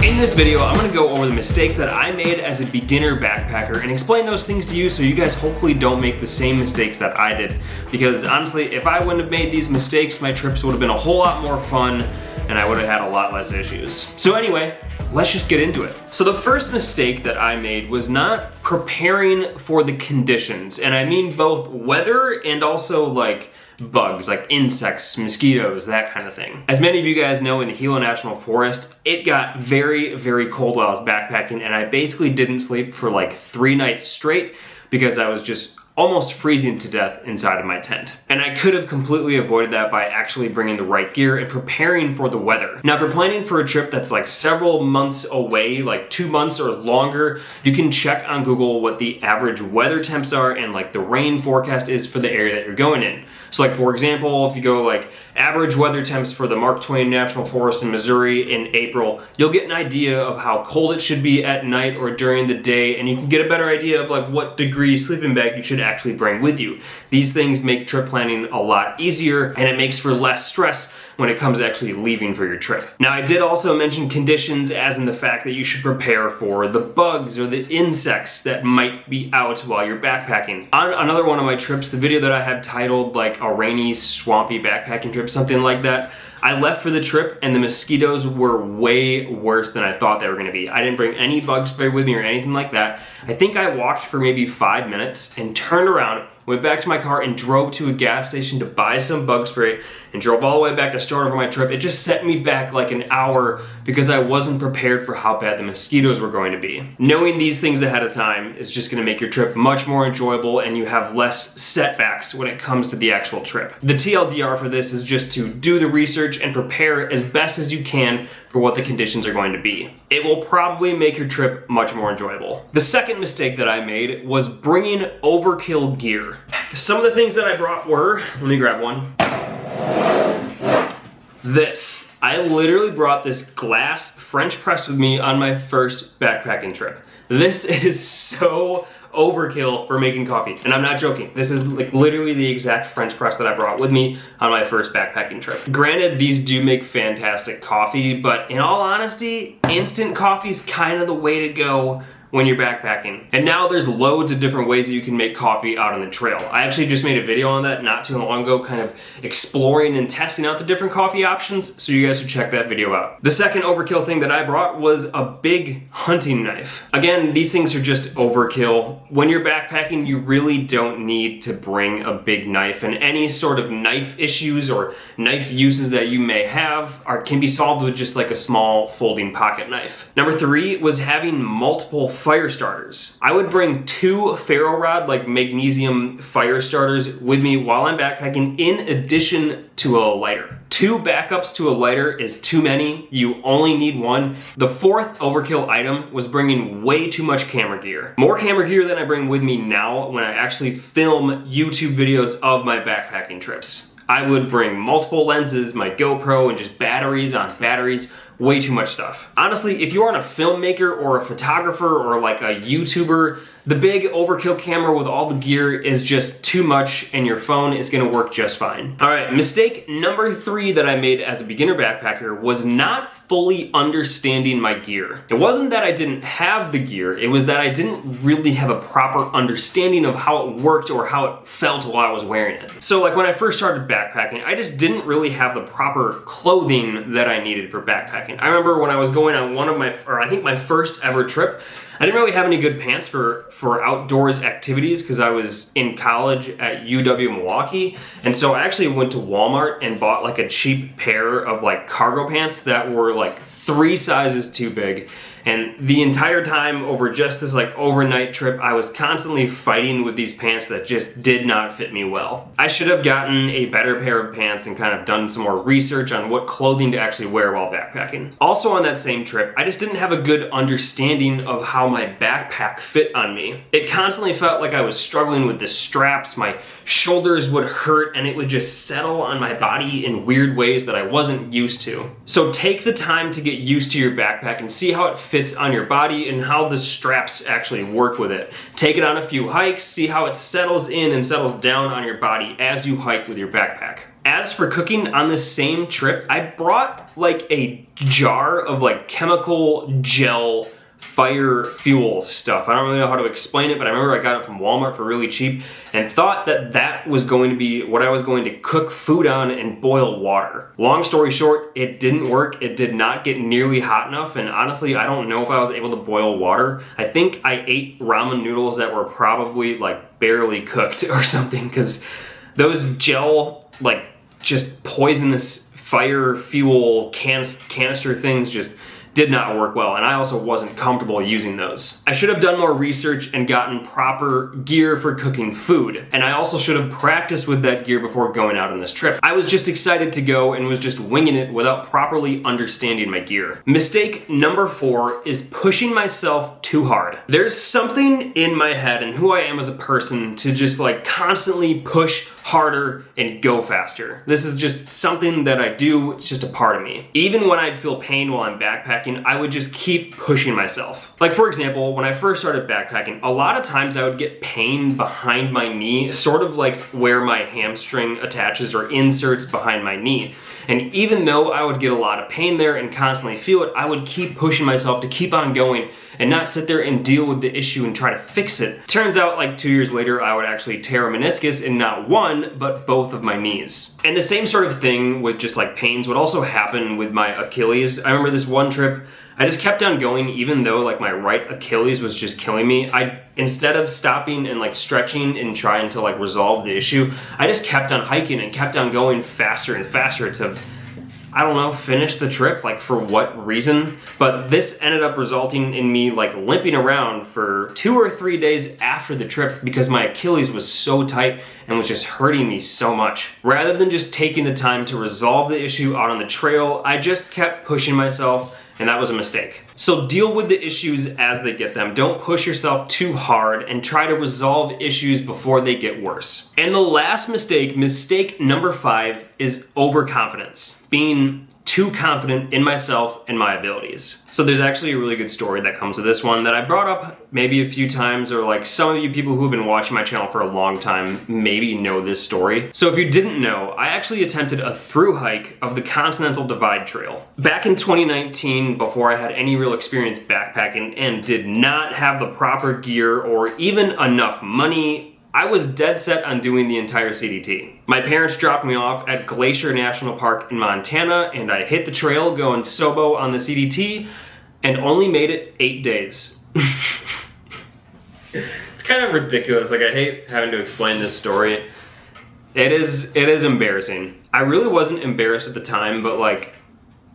In this video, I'm going to go over the mistakes that I made as a beginner backpacker and explain those things to you so you guys hopefully don't make the same mistakes that I did. Because honestly, if I wouldn't have made these mistakes, my trips would have been a whole lot more fun and I would have had a lot less issues. So anyway, let's just get into it. So the first mistake that I made was not preparing for the conditions. And I mean both weather and also like bugs, like insects, mosquitoes, that kind of thing. As many of you guys know, in the Gila National Forest, it got very, very cold while I was backpacking, and I basically didn't sleep for like 3 nights straight because I was just almost freezing to death inside of my tent. And I could have completely avoided that by actually bringing the right gear and preparing for the weather. Now, if you're planning for a trip that's like several months away, like 2 months or longer, you can check on Google what the average weather temps are and like the rain forecast is for the area that you're going in. So like, for example, if you go like average weather temps for the Mark Twain National Forest in Missouri in April, you'll get an idea of how cold it should be at night or during the day, and you can get a better idea of like what degree sleeping bag you should actually bring with you. These things make trip planning a lot easier, and it makes for less stress when it comes to actually leaving for your trip. Now, I did also mention conditions, as in the fact that you should prepare for the bugs or the insects that might be out while you're backpacking. On another one of my trips, the video that I had titled like a rainy, swampy backpacking trip, something like that, I left for the trip and the mosquitoes were way worse than I thought they were gonna be. I didn't bring any bug spray with me or anything like that. I think I walked for maybe 5 minutes and turned around, went back to my car and drove to a gas station to buy some bug spray and drove all the way back to start over my trip. It just set me back like an hour because I wasn't prepared for how bad the mosquitoes were going to be. Knowing these things ahead of time is just gonna make your trip much more enjoyable and you have less setbacks when it comes to the actual trip. The TLDR for this is just to do the research and prepare as best as you can for what the conditions are going to be. It will probably make your trip much more enjoyable. The second mistake that I made was bringing overkill gear. Some of the things that I brought were, let me grab one. This. I literally brought this glass French press with me on my first backpacking trip. This is so overkill for making coffee, and I'm not joking. This is like literally the exact French press that I brought with me on my first backpacking trip. Granted, these do make fantastic coffee, but in all honesty, instant coffee is kind of the way to go when you're backpacking. And now there's loads of different ways that you can make coffee out on the trail. I actually just made a video on that not too long ago, kind of exploring and testing out the different coffee options, so you guys should check that video out. The second overkill thing that I brought was a big hunting knife. Again, these things are just overkill. When you're backpacking, you really don't need to bring a big knife, and any sort of knife issues or knife uses that you may have can be solved with just like a small folding pocket knife. Number 3 was having multiple fire starters. I would bring 2 ferro rod, like magnesium fire starters with me while I'm backpacking, in addition to a lighter. 2 backups to a lighter is too many. You only need 1. The fourth overkill item was bringing way too much camera gear. More camera gear than I bring with me now when I actually film YouTube videos of my backpacking trips. I would bring multiple lenses, my GoPro, and just batteries on batteries. Way too much stuff. Honestly, if you aren't a filmmaker or a photographer or like a YouTuber, the big overkill camera with all the gear is just too much, and your phone is gonna work just fine. All right, mistake number 3 that I made as a beginner backpacker was not fully understanding my gear. It wasn't that I didn't have the gear, it was that I didn't really have a proper understanding of how it worked or how it felt while I was wearing it. So like when I first started backpacking, I just didn't really have the proper clothing that I needed for backpacking. I remember when I was going on one of my, or I think my first ever trip, I didn't really have any good pants for outdoors activities because I was in college at UW Milwaukee. And so I actually went to Walmart and bought like a cheap pair of like cargo pants that were like 3 sizes too big. And the entire time over just this like overnight trip, I was constantly fighting with these pants that just did not fit me well. I should have gotten a better pair of pants and kind of done some more research on what clothing to actually wear while backpacking. Also on that same trip, I just didn't have a good understanding of how my backpack fit on me. It constantly felt like I was struggling with the straps, my shoulders would hurt, and it would just settle on my body in weird ways that I wasn't used to. So take the time to get used to your backpack and see how it fits on your body and how the straps actually work with it. Take it on a few hikes, see how it settles in and settles down on your body as you hike with your backpack. As for cooking on the same trip, I brought like a jar of like chemical gel fire fuel stuff. I don't really know how to explain it, but I remember I got it from Walmart for really cheap and thought that that was going to be what I was going to cook food on and boil water. Long story short, it didn't work. It did not get nearly hot enough, and honestly, I don't know if I was able to boil water. I think I ate ramen noodles that were probably like barely cooked or something, because those gel, like just poisonous fire fuel canister things just did not work well, and I also wasn't comfortable using those. I should have done more research and gotten proper gear for cooking food, and I also should have practiced with that gear before going out on this trip. I was just excited to go and was just winging it without properly understanding my gear. Mistake number 4 is pushing myself too hard. There's something in my head and who I am as a person to just like constantly push harder and go faster. This is just something that I do. It's just a part of me. Even when I'd feel pain while I'm backpacking, I would just keep pushing myself. Like for example, when I first started backpacking, a lot of times I would get pain behind my knee, sort of like where my hamstring attaches or inserts behind my knee. And even though I would get a lot of pain there and constantly feel it, I would keep pushing myself to keep on going and not sit there and deal with the issue and try to fix it. Turns out like 2 years later, I would actually tear a meniscus in not one, but both of my knees. And the same sort of thing with just like pains would also happen with my Achilles. I remember this one trip, I just kept on going even though like my right Achilles was just killing me. Instead of stopping and like stretching and trying to like resolve the issue, I just kept on hiking and kept on going faster and faster to, I don't know, finish the trip, like for what reason? But this ended up resulting in me like limping around for 2 or 3 days after the trip because my Achilles was so tight and was just hurting me so much. Rather than just taking the time to resolve the issue out on the trail, I just kept pushing myself, and that was a mistake. So deal with the issues as they get them. Don't push yourself too hard and try to resolve issues before they get worse. And the last mistake number 5, is overconfidence. Being too confident in myself and my abilities. So there's actually a really good story that comes with this one that I brought up maybe a few times, or like some of you people who've been watching my channel for a long time maybe know this story. So if you didn't know, I actually attempted a through hike of the Continental Divide Trail. Back in 2019, before I had any real experience backpacking and did not have the proper gear or even enough money, I was dead set on doing the entire CDT. My parents dropped me off at Glacier National Park in Montana, and I hit the trail going Sobo on the CDT and only made it 8 days. It's kind of ridiculous. Like, I hate having to explain this story. It is embarrassing. I really wasn't embarrassed at the time, but like,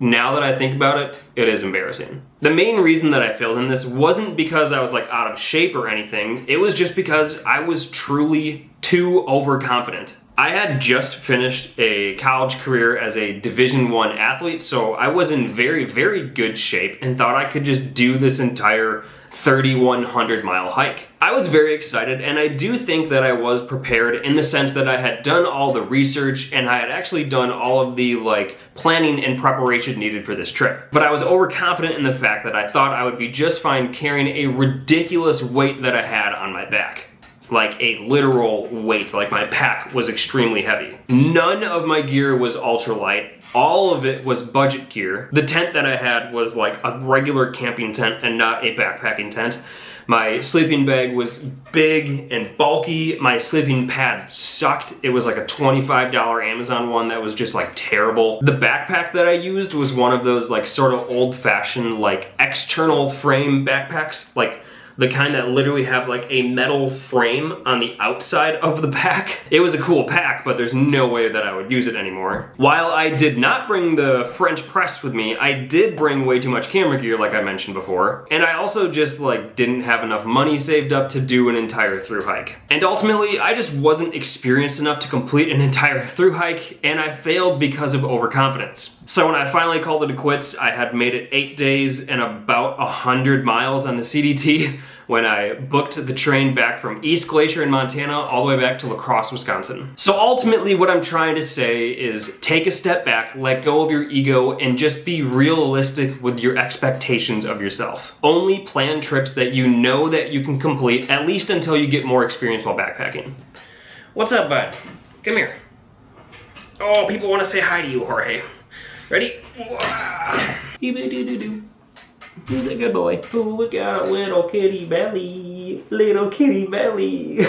now that I think about it, it is embarrassing. The main reason that I failed in this wasn't because I was like out of shape or anything. It was just because I was truly too overconfident. I had just finished a college career as a Division I athlete, so I was in very, very good shape and thought I could just do this entire 3,100 mile hike. I was very excited, and I do think that I was prepared in the sense that I had done all the research and I had actually done all of the like planning and preparation needed for this trip. But I was overconfident in the fact that I thought I would be just fine carrying a ridiculous weight that I had on my back. Like a literal weight, like my pack was extremely heavy. None of my gear was ultralight. All of it was budget gear. The tent that I had was like a regular camping tent and not a backpacking tent. My sleeping bag was big and bulky. My sleeping pad sucked. It was like a $25 Amazon one that was just like terrible. The backpack that I used was one of those like sort of old-fashioned like external frame backpacks, like the kind that literally have like a metal frame on the outside of the pack. It was a cool pack, but there's no way that I would use it anymore. While I did not bring the French press with me, I did bring way too much camera gear like I mentioned before. And I also just like didn't have enough money saved up to do an entire through hike. And ultimately, I just wasn't experienced enough to complete an entire through hike, and I failed because of overconfidence. So when I finally called it quits, I had made it 8 days and about 100 miles on the CDT when I booked the train back from East Glacier in Montana all the way back to La Crosse, Wisconsin. So ultimately what I'm trying to say is take a step back, let go of your ego, and just be realistic with your expectations of yourself. Only plan trips that you know that you can complete, at least until you get more experience while backpacking. What's up, bud? Come here. Oh, people want to say hi to you, Jorge. Ready? Who's a good boy? Who's got a little kitty belly? Little kitty belly.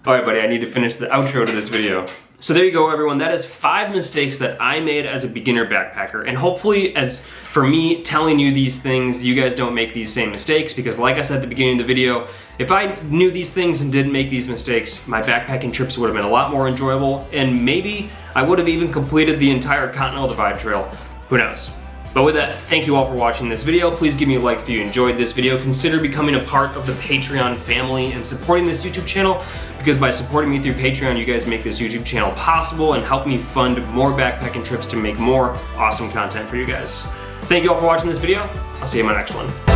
All right, buddy, I need to finish the outro to this video. So there you go, everyone. That is 5 mistakes that I made as a beginner backpacker. And hopefully, as for me telling you these things, you guys don't make these same mistakes, because like I said at the beginning of the video, if I knew these things and didn't make these mistakes, my backpacking trips would have been a lot more enjoyable, and maybe I would have even completed the entire Continental Divide Trail. Who knows? But with that, thank you all for watching this video. Please give me a like if you enjoyed this video. Consider becoming a part of the Patreon family and supporting this YouTube channel, because by supporting me through Patreon, you guys make this YouTube channel possible and help me fund more backpacking trips to make more awesome content for you guys. Thank you all for watching this video. I'll see you in my next one.